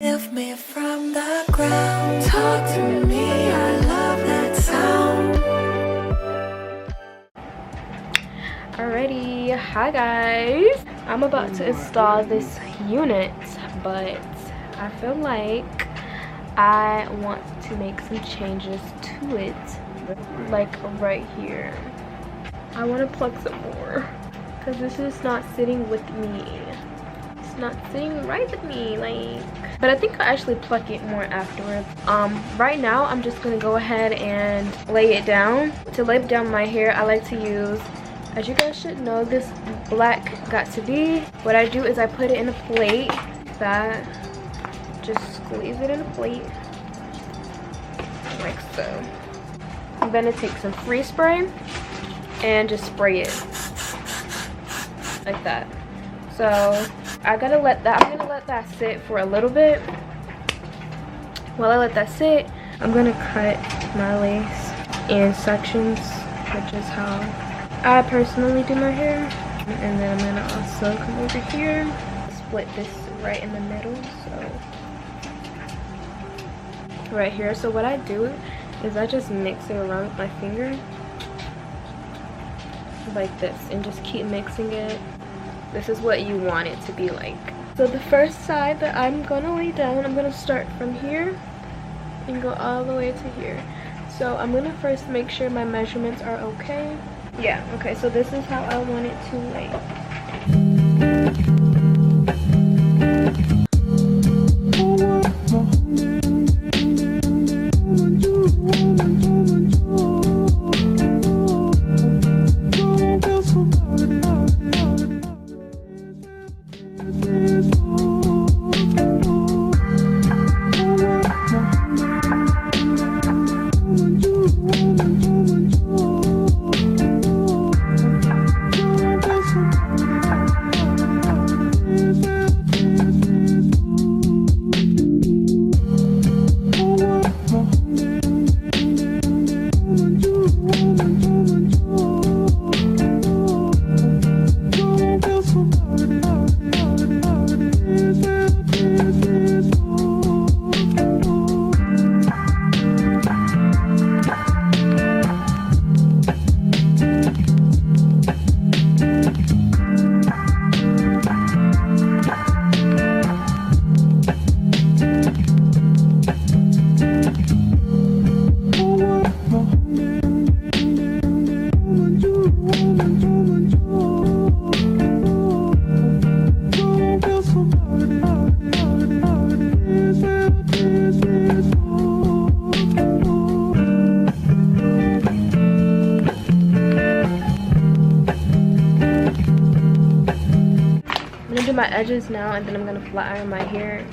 Lift me from the ground, talk to me, I love that sound. Alrighty, hi guys. I'm about to install this unit, but I feel like I want to make some changes to it, like right here. I want to plug some more because this is not sitting with me. It's not sitting right with me, like. But I think I'll actually pluck it more afterwards. Right now I'm just gonna go ahead and lay it down. To lay down my hair, I like to use, as you guys should know, this black Got2b. What I do is I put it in a plate. That, just squeeze it in a plate like so. I'm gonna take some free spray and just spray it like that. So I'm gonna let that sit for a little bit. While I let that sit, I'm gonna cut my lace in sections, which is how I personally do my hair. And then I'm gonna also come over here, split this right in the middle, so right here. So what I do is I just mix it around with my finger like this and just keep mixing it. This is what you want it to be like. So the first side that I'm gonna lay down, I'm gonna start from here and go all the way to here. So I'm gonna first make sure my measurements are okay. Yeah, okay, so this is how I want it to lay. My edges now, and then I'm gonna flat iron my hair.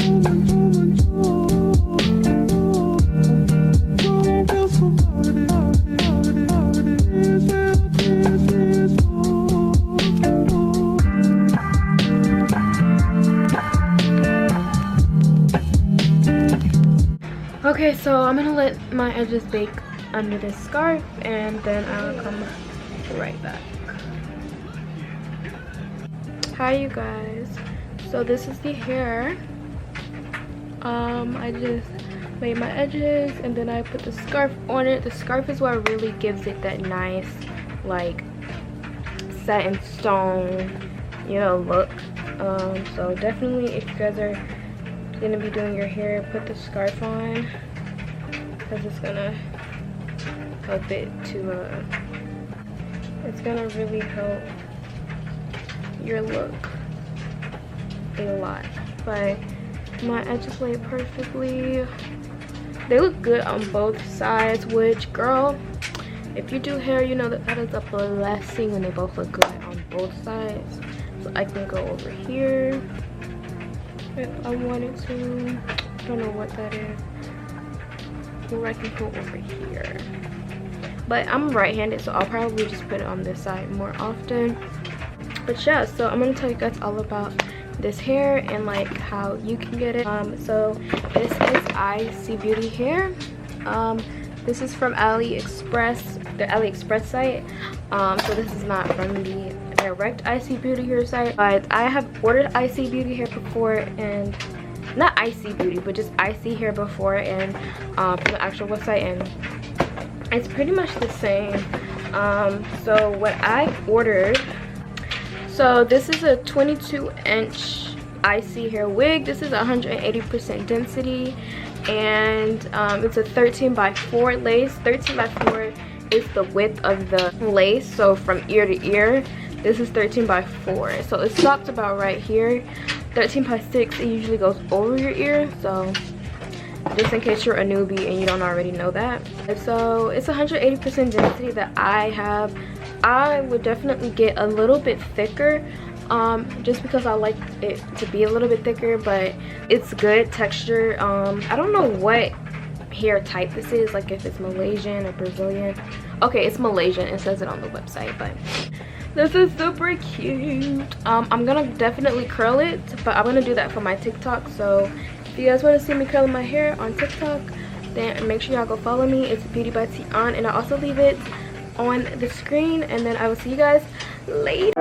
Okay, so I'm gonna let my edges bake under this scarf and then I'll come right back. Hi you guys, so this is the hair. I just made my edges and then I put the scarf on it. The scarf is what really gives it that nice like set in stone, you know, look. So definitely if you guys are gonna be doing your hair, put the scarf on because it's gonna help it to it's gonna really help your look a lot. But my edges laid perfectly. They look good on both sides, which girl, if you do hair, you know that is a blessing when they both look good on both sides. So I can go over here if I wanted to. I don't know what that is. Or I can go over here. But I'm right-handed, so I'll probably just put it on this side more often. But yeah, so I'm gonna tell you guys all about this hair and like how you can get it. So this is Isee Beauty hair. This is from AliExpress, the AliExpress site. So this is not from the direct Isee Beauty hair site, but I have ordered Isee Beauty hair before, and not Isee Beauty, but just Isee hair before, and from the actual website, and it's pretty much the same. So what I ordered, so this is a 22-inch Isee hair wig. This is 180% density, and it's a 13x4 lace. 13x4 is the width of the lace, so from ear to ear. This is 13x4, so it stops about right here. 13x6, it usually goes over your ear, so just in case you're a newbie and you don't already know that. So it's 180% density that I have. I would definitely get a little bit thicker, just because I like it to be a little bit thicker, but it's good texture. I don't know what hair type this is, like if it's Malaysian or Brazilian. Okay, it's Malaysian, it says it on the website, but this is super cute. I'm gonna definitely curl it, but I'm gonna do that for my TikTok. So if you guys want to see me curling my hair on TikTok, then make sure y'all go follow me. It's beautybytian, and I'll also leave it on the screen, and then I will see you guys later.